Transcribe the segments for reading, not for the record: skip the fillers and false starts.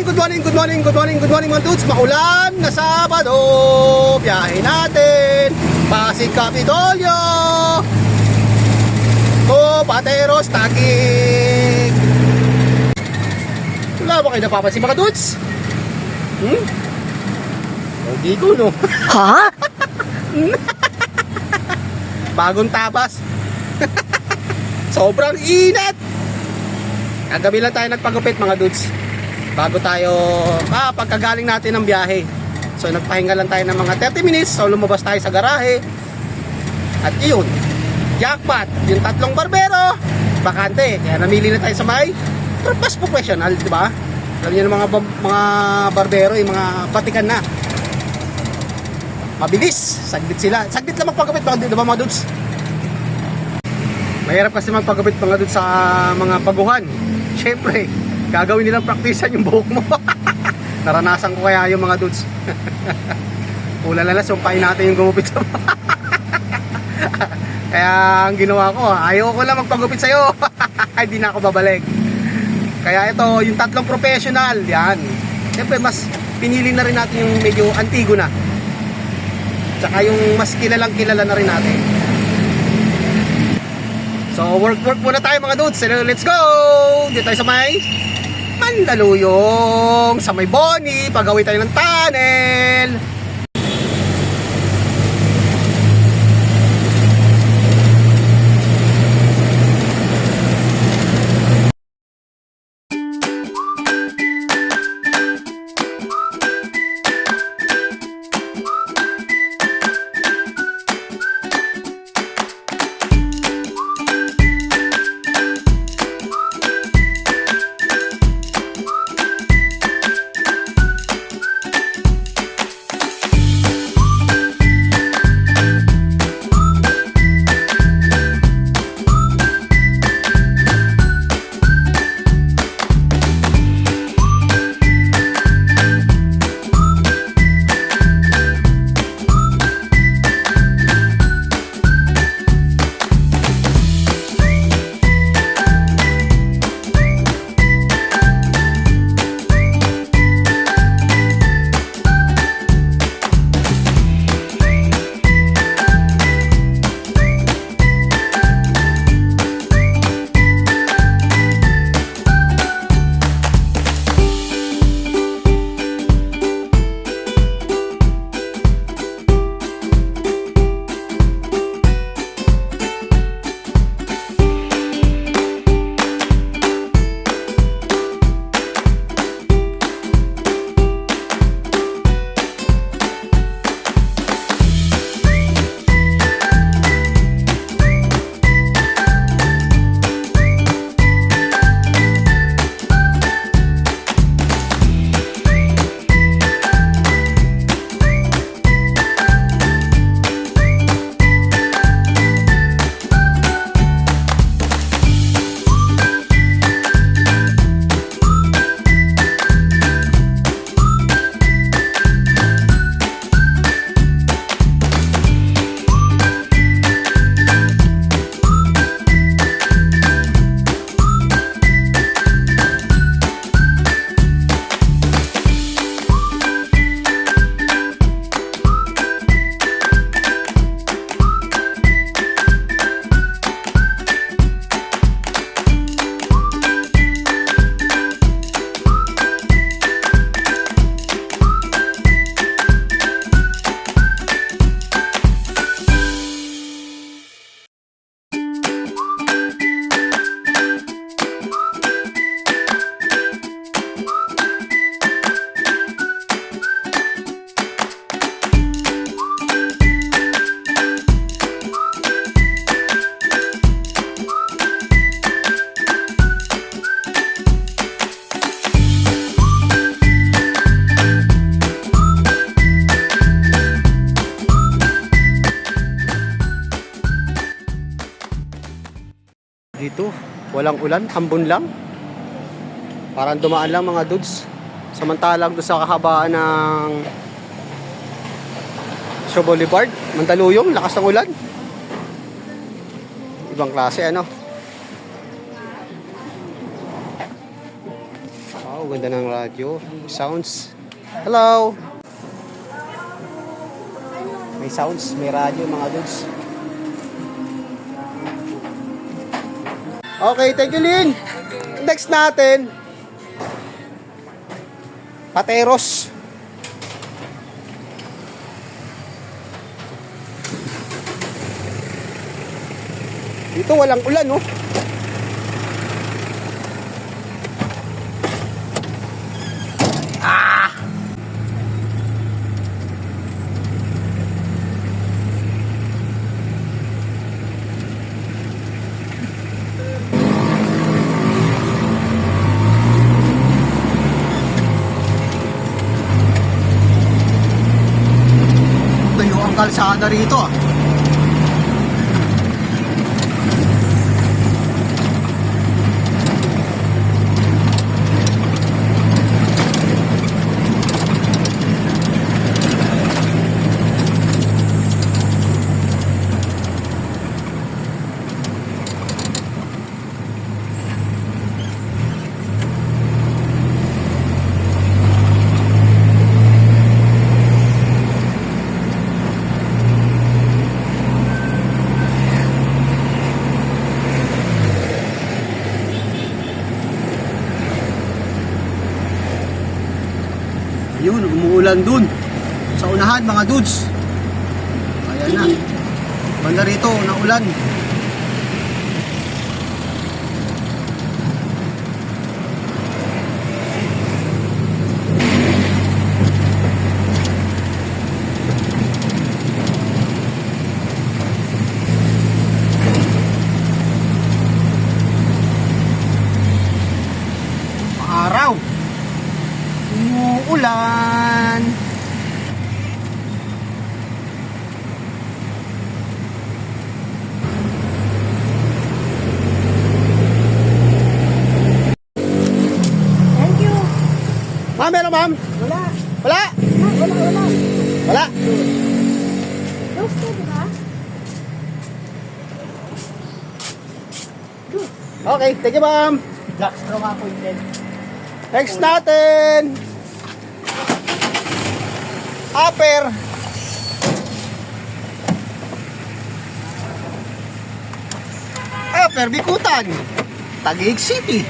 good morning mga dudes. Maulan na Sabado. Biyahe natin Pasig Kapitolyo to Pateros, Taguig. Wala ba kayo napapansin mga dudes? Hindi ko no. Ha? Bagong tabas. Sobrang init. Kagabi lang tayo nagpagupit mga dudes. Bago tayo, pagkagaling natin ng biyahe. So nagpahinga lang tayo ng mga 30 minutes. So lumabas tayo sa garahe. At yun, jackpot. Yung tatlong barbero, bakante. Kaya namili na tayo sa may mas professional, di ba? Alam niyo ng mga barbero, yung mga batikan na. Mabilis, saglit sila. Saglit lang magpagupit, di ba mga dudes? Mahirap kasi magpagupit mga dudes sa mga baguhan. Siyempre, gagawin nilang praktisan yung buhok mo. Naranasan ko kaya yung mga dudes. Ulala, sumpain natin yung gumupit sa kaya ang ginawa ko, ayaw ko lang magpagupit sa'yo. Hindi na ako babalik. Kaya ito, yung tatlong professional, yan. Siyempre, mas pinili na rin natin yung medyo antigo na. Tsaka yung mas kilalang kilala na rin natin. So, work muna tayo mga dudes. Let's go! Dito tayo sa may Mandaluyong, sa may Boni, pagawin tayo ng tunnel. Dito, walang ulan, ambon lang. Parang dumaan lang mga dudes. Samantalang doon sa kahabaan ng Shaw Boulevard, Mandaluyong, lakas ng ulan. Ibang klase ano. Wow, ganda ng radyo. Sounds. Hello. May sounds, may radyo mga dudes. Okay, thank you, Lin. Next natin, Pateros. Dito walang ulan, no? Ah! Tayo ang kalsada rito, ah. Yun, umuulan dun sa unahan mga dudes. Ayan na. Banda rito, naulan. Araw. Umuulan. Thank you. Ma'am, meron ma'am? Wala. Wala? Wala. Wala? Gusto, di ba? Okay, thank you ma'am. Black straw ako din. Next natin, Upper. Upper Bikutan, Taguig City.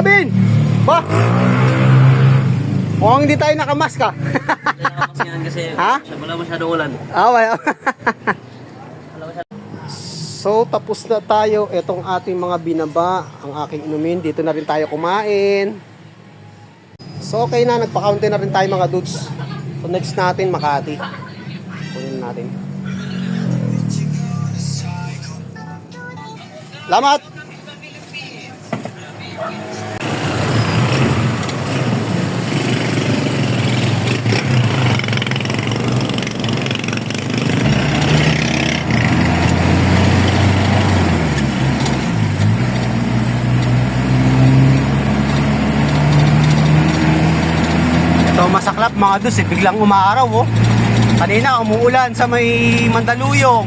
Alvin! Ba? Mukhang hindi tayo nakamask ka. Nakamask yan kasi Ha? wala masyadong ulan. Wala. So, tapos na tayo. Itong ating mga binaba, ang aking inumin. Dito na rin tayo kumain. So, okay na. Nagpa-county na rin tayo mga dudes. So, next natin, Makati. Kunin natin. Salamat! Ito masaklap mga dus, biglang umaaraw oh. Kanina umuulan sa may Mandaluyong.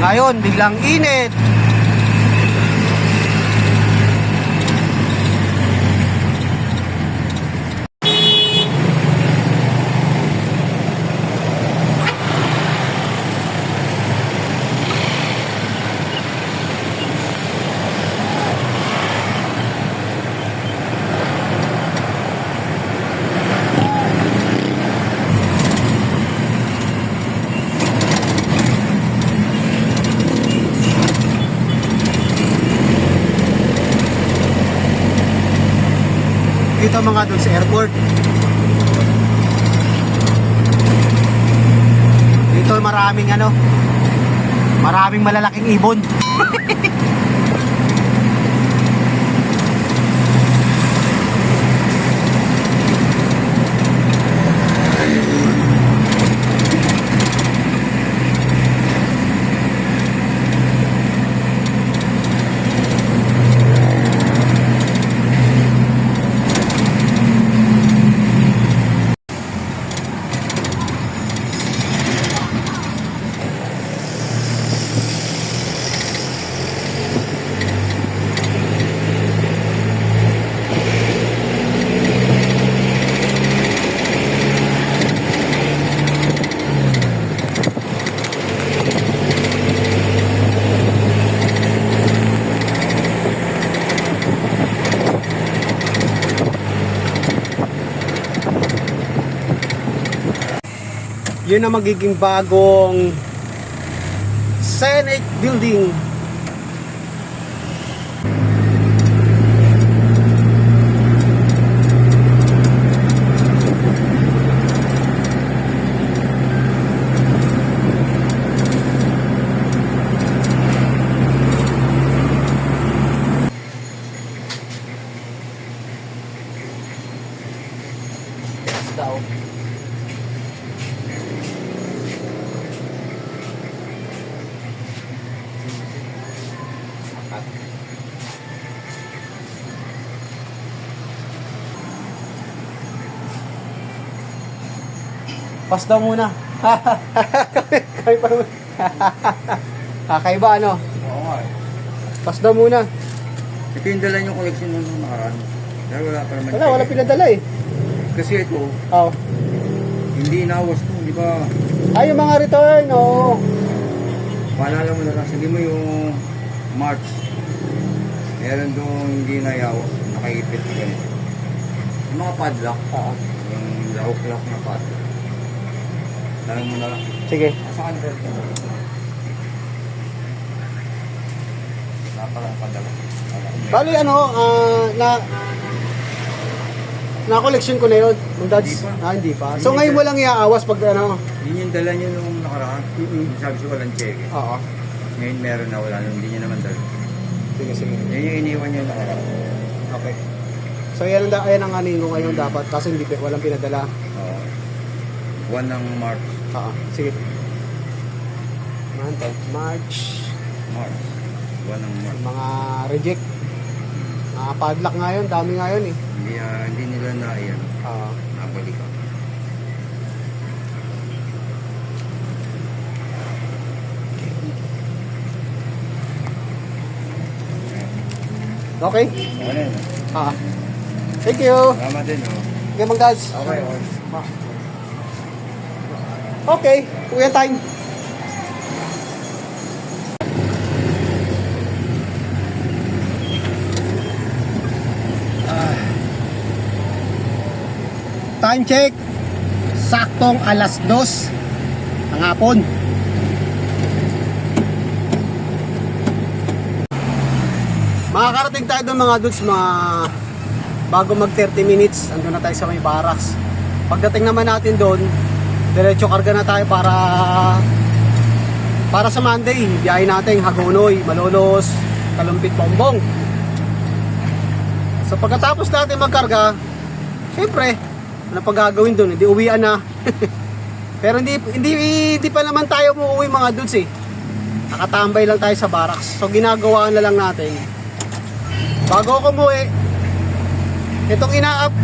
Ngayon biglang init. Dito mga doon sa airport. Dito maraming malalaking ibon. Yun ang magiging bagong Senate building. Daw. Pas daw muna. Kami pa naman. Kakaiba ano? Oo nga. Pas daw muna. Ito yung dala yung collection nung nakaraan. Pero wala pa naman. Wala pinadala eh. Kasi ito, Oh. hindi inawas to, di ba? Ay, yung mga return, oo. Paalala mo na lang, sabi mo yung March. Meron doon hindi nayawas, nakaipit na ganito. Yung mga padlock, Oo. yung lock na padlock. Tanong mo na lang. Sige. Nasa kanil ka? Napalang padlock. Bali ano, na-collection ko na yun. Yung dads. Hindi pa. Hindi pa. So ngayon mo lang iaawas pag ano. Yun yung dala nyo nung nakaraan. Sabi siya walang cheque. Oo. Ngayon meron na wala, hindi nyo naman dala. Sige, sige. Yan yung iniwan nyo nakaraan. Okay. So yan ang anin ko ngayon dapat kasi hindi walang pinadala. Oo. 1 ng March. Oo. Sige. Month of March. 1 ng March. Mga reject. Mga padlock ngayon, dami ngayon eh. Hindi nila na yan. Oo. Nabalikan. Okay? Ano yun? Thank you. Salamat din, oh. Okay, mga dads. Okay, okay. Okay, kuya time. time check, saktong alas 2 ng hapon. Makakarating tayo doon mga dudes, mga bago mag 30 minutes, andun na tayo sa may barracks. Pagdating naman natin doon, diretso karga na tayo para sa Monday. Biyahe natin Hagonoy, Malolos, Kalumpit, Bongbong. So pagkatapos natin magkarga, syempre, ano pa gagawin doon? Hindi uwian na. Pero hindi pa naman tayo umuwi mga dudes eh. Nakatambay lang tayo sa barracks. So ginagawa na lang natin, bago ako umuwi,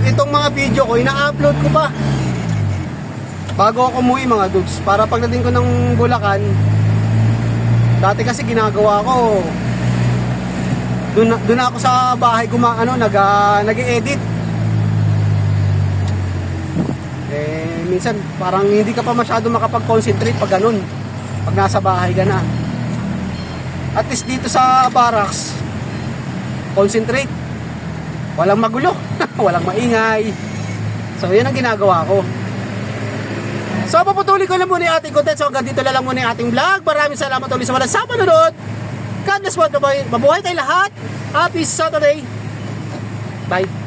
itong mga video ko, ina-upload ko pa bago ako umuwi mga dudes, para pagdating ko ng Bulacan. Dati kasi ginagawa ko, doon ako sa bahay nag-edit. Minsan parang hindi ka pa masyado makapag-concentrate pag ganun, pag nasa bahay ka na. At least dito sa barracks, concentrate, walang magulo, walang maingay. So yan ang ginagawa ko. So paputuloy ko na muna yung ating content. So hanggang dito na lang muna yung ating vlog. Maraming salamat ulit sa mga sa panonood. God bless, mabuhay tayo lahat. Happy Saturday. Bye.